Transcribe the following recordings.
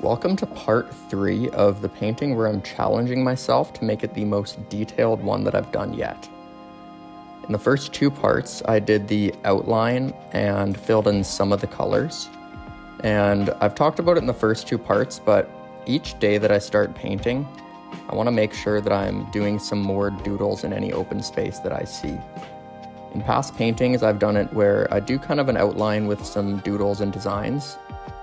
Welcome to part 3 of the painting where I'm challenging myself to make it the most detailed one that I've done yet. In the first 2 parts, I did the outline and filled in some of the colors. And I've talked about it in the first 2 parts, but each day that I start painting, I want to make sure that I'm doing some more doodles in any open space that I see. In past paintings, I've done it where I do kind of an outline with some doodles and designs,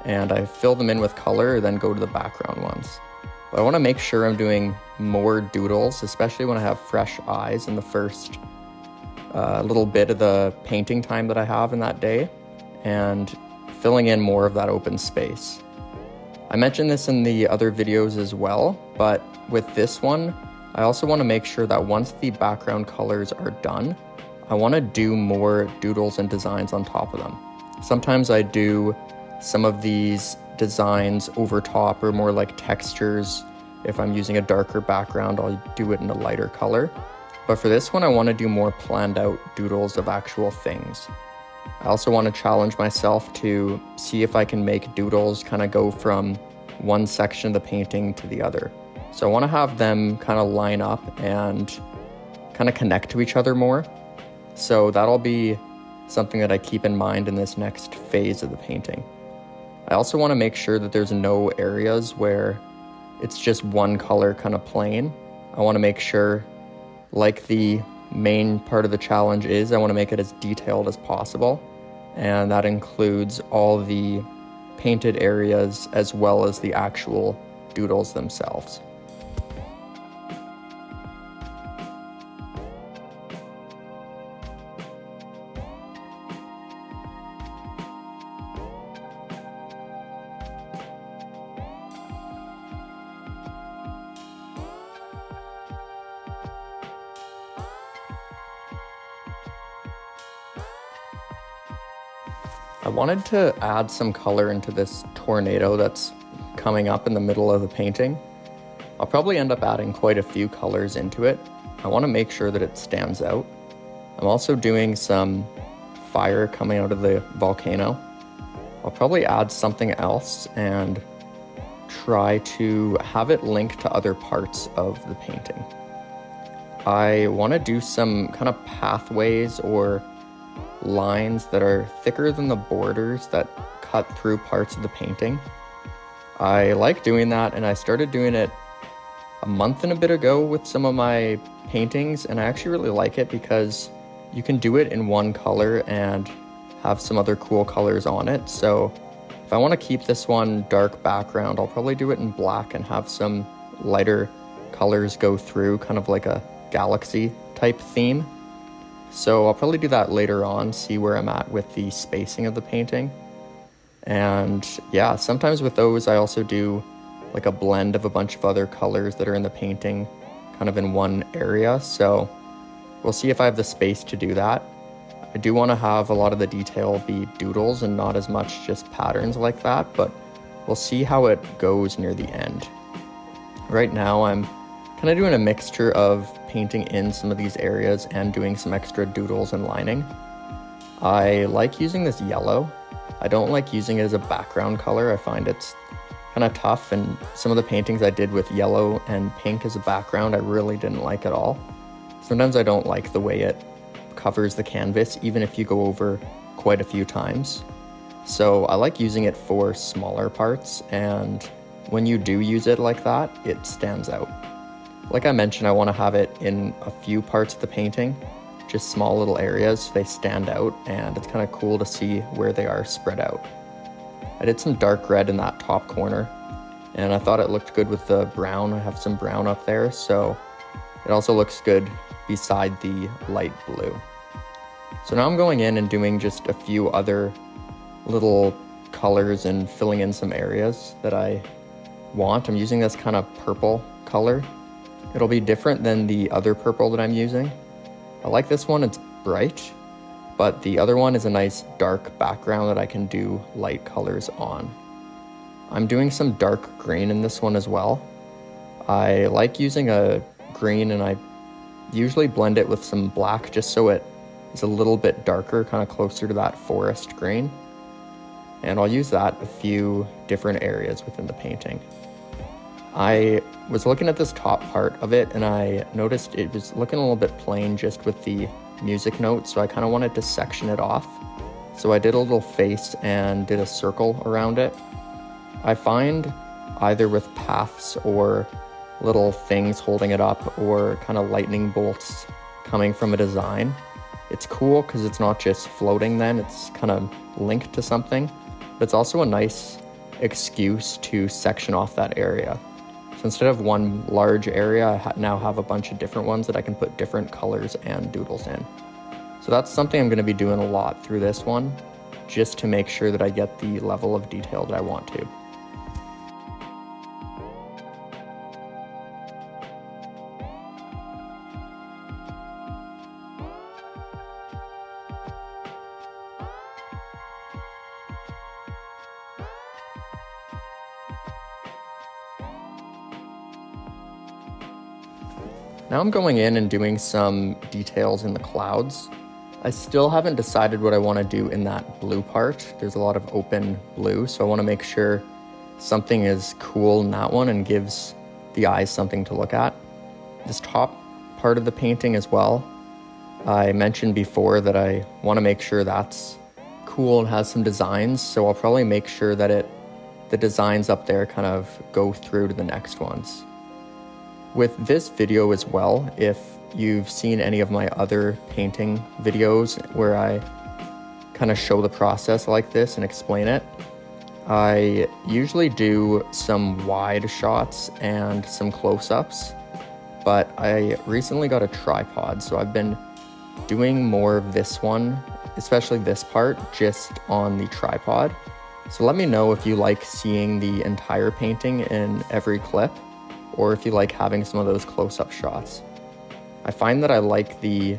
and I fill them in with color, then go to the background ones. But I want to make sure I'm doing more doodles, especially when I have fresh eyes in the first little bit of the painting time that I have in that day, and filling in more of that open space. I mentioned this in the other videos as well, but with this one, I also want to make sure that once the background colors are done, I want to do more doodles and designs on top of them. Sometimes I do some of these designs over top or more like textures. If I'm using a darker background, I'll do it in a lighter color. But for this one, I want to do more planned out doodles of actual things. I also want to challenge myself to see if I can make doodles kind of go from one section of the painting to the other. So I want to have them kind of line up and kind of connect to each other more. So that'll be something that I keep in mind in this next phase of the painting. I also want to make sure that there's no areas where it's just one color kind of plain. I want to make sure, like the main part of the challenge is, I want to make it as detailed as possible. And that includes all the painted areas as well as the actual doodles themselves. I wanted to add some color into this tornado that's coming up in the middle of the painting. I'll probably end up adding quite a few colors into it. I want to make sure that it stands out. I'm also doing some fire coming out of the volcano. I'll probably add something else and try to have it linked to other parts of the painting. I want to do some kind of pathways or lines that are thicker than the borders that cut through parts of the painting. I like doing that, and I started doing it a month and a bit ago with some of my paintings, and I actually really like it because you can do it in one color and have some other cool colors on it. So if I want to keep this one dark background, I'll probably do it in black and have some lighter colors go through, kind of like a galaxy type theme. So I'll probably do that later on, see where I'm at with the spacing of the painting. And yeah, sometimes with those I also do like a blend of a bunch of other colors that are in the painting kind of in one area. So we'll see if I have the space to do that. I do want to have a lot of the detail be doodles and not as much just patterns like that, but we'll see how it goes near the end. Right now I'm kind of doing a mixture of painting in some of these areas and doing some extra doodles and lining. I like using this yellow. I don't like using it as a background color. I find it's kind of tough, and some of the paintings I did with yellow and pink as a background I really didn't like at all. Sometimes I don't like the way it covers the canvas, even if you go over quite a few times. So I like using it for smaller parts, and when you do use it like that, it stands out. Like I mentioned, I want to have it in a few parts of the painting, just small little areas so they stand out, and it's kind of cool to see where they are spread out. I did some dark red in that top corner, and I thought it looked good with the brown. I have some brown up there, so it also looks good beside the light blue. So now I'm going in and doing just a few other little colors and filling in some areas that I want. I'm using this kind of purple color. It'll be different than the other purple that I'm using. I like this one, it's bright, but the other one is a nice dark background that I can do light colors on. I'm doing some dark green in this one as well. I like using a green, and I usually blend it with some black just so it is a little bit darker, kind of closer to that forest green. and I'll use that a few different areas within the painting. I was looking at this top part of it and I noticed it was looking a little bit plain just with the music notes, so I kind of wanted to section it off. So I did a little face and did a circle around it. I find either with paths or little things holding it up or kind of lightning bolts coming from a design, it's cool because it's not just floating then, it's kind of linked to something, but it's also a nice excuse to section off that area. So instead of one large area, I now have a bunch of different ones that I can put different colors and doodles in. So that's something I'm going to be doing a lot through this one, just to make sure that I get the level of detail that I want to. Now I'm going in and doing some details in the clouds. I still haven't decided what I want to do in that blue part. There's a lot of open blue, so I want to make sure something is cool in that one and gives the eyes something to look at. This top part of the painting as well, I mentioned before that I want to make sure that's cool and has some designs, so I'll probably make sure that the designs up there kind of go through to the next ones. With this video as well, if you've seen any of my other painting videos where I kind of show the process like this and explain it, I usually do some wide shots and some close-ups, but I recently got a tripod, so I've been doing more of this one, especially this part, just on the tripod. So let me know if you like seeing the entire painting in every clip, or if you like having some of those close-up shots. I find that I like the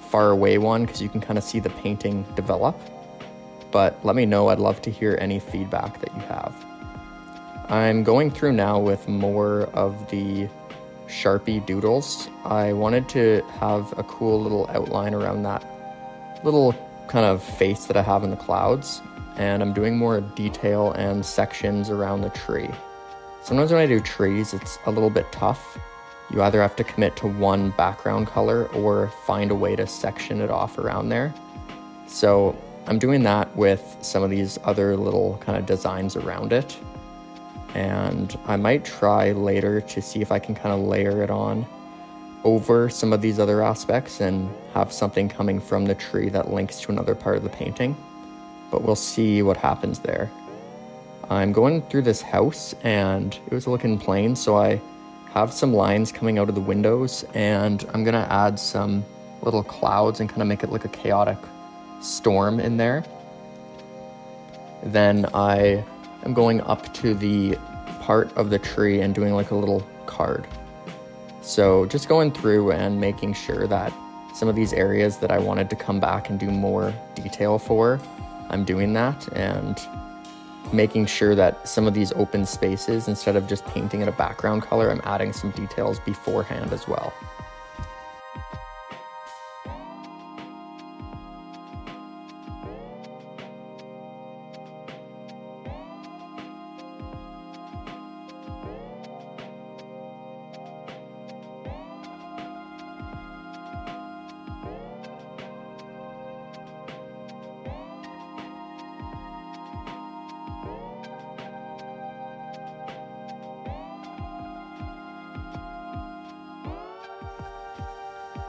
far away one because you can kind of see the painting develop, but let me know, I'd love to hear any feedback that you have. I'm going through now with more of the Sharpie doodles. I wanted to have a cool little outline around that little kind of face that I have in the clouds, and I'm doing more detail and sections around the tree. Sometimes when I do trees, it's a little bit tough. You either have to commit to one background color or find a way to section it off around there. So I'm doing that with some of these other little kind of designs around it. And I might try later to see if I can kind of layer it on over some of these other aspects and have something coming from the tree that links to another part of the painting. But we'll see what happens there. I'm going through this house and it was looking plain, so I have some lines coming out of the windows and I'm gonna add some little clouds and kind of make it like a chaotic storm in there. Then I am going up to the part of the tree and doing like a little card. So just going through and making sure that some of these areas that I wanted to come back and do more detail for, I'm doing that, and making sure that some of these open spaces, instead of just painting in a background color, I'm adding some details beforehand as well.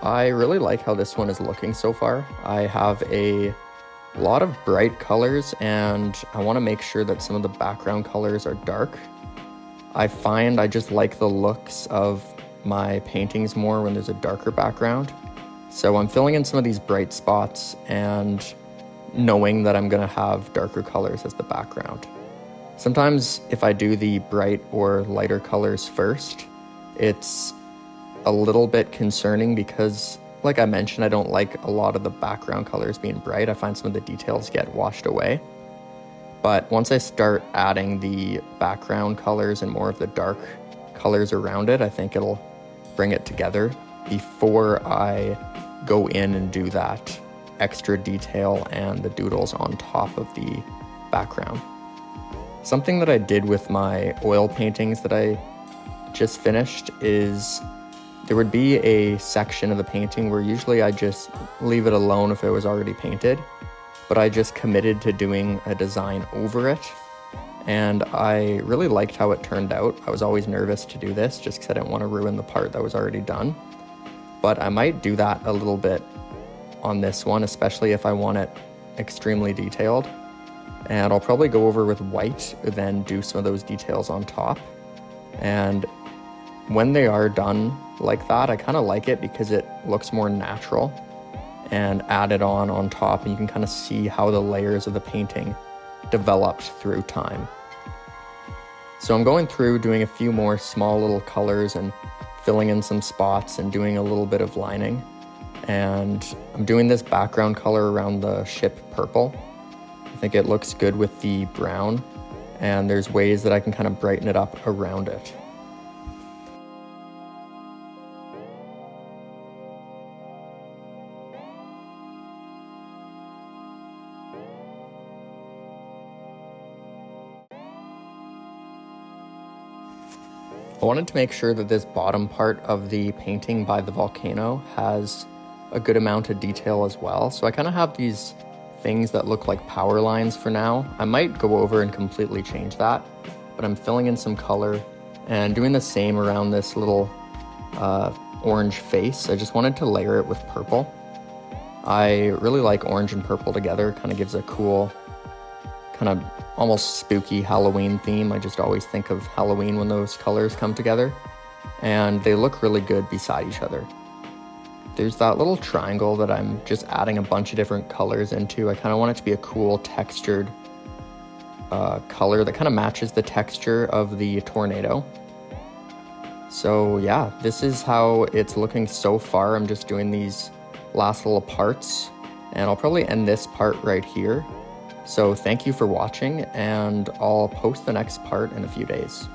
I really like how this one is looking so far. I have a lot of bright colors and I want to make sure that some of the background colors are dark. I find I just like the looks of my paintings more when there's a darker background. So I'm filling in some of these bright spots and knowing that I'm going to have darker colors as the background. Sometimes if I do the bright or lighter colors first, it's a little bit concerning because, like I mentioned, I don't like a lot of the background colors being bright. I find some of the details get washed away. But once I start adding the background colors and more of the dark colors around it, I think it'll bring it together before I go in and do that extra detail and the doodles on top of the background. Something that I did with my oil paintings that I just finished is there would be a section of the painting where usually I just leave it alone if it was already painted, but I just committed to doing a design over it. And I really liked how it turned out. I was always nervous to do this just because I didn't want to ruin the part that was already done. But I might do that a little bit on this one, especially if I want it extremely detailed. And I'll probably go over with white, then do some of those details on top. And when they are done like that, I kind of like it because it looks more natural and added on top, and you can kind of see how the layers of the painting developed through time. So I'm going through doing a few more small little colors and filling in some spots and doing a little bit of lining. And I'm doing this background color around the ship purple. I think it looks good with the brown, and there's ways that I can kind of brighten it up around it. I wanted to make sure that this bottom part of the painting by the volcano has a good amount of detail as well. So I kind of have these things that look like power lines for now. I might go over and completely change that, but I'm filling in some color and doing the same around this little orange face. I just wanted to layer it with purple. I really like orange and purple together. Kind of gives a cool, kind of almost spooky Halloween theme. I just always think of Halloween when those colors come together, and they look really good beside each other. There's that little triangle that I'm just adding a bunch of different colors into. I kind of want it to be a cool textured color that kind of matches the texture of the tornado. So yeah, this is how it's looking so far. I'm just doing these last little parts, and I'll probably end this part right here. So thank you for watching, and I'll post the next part in a few days.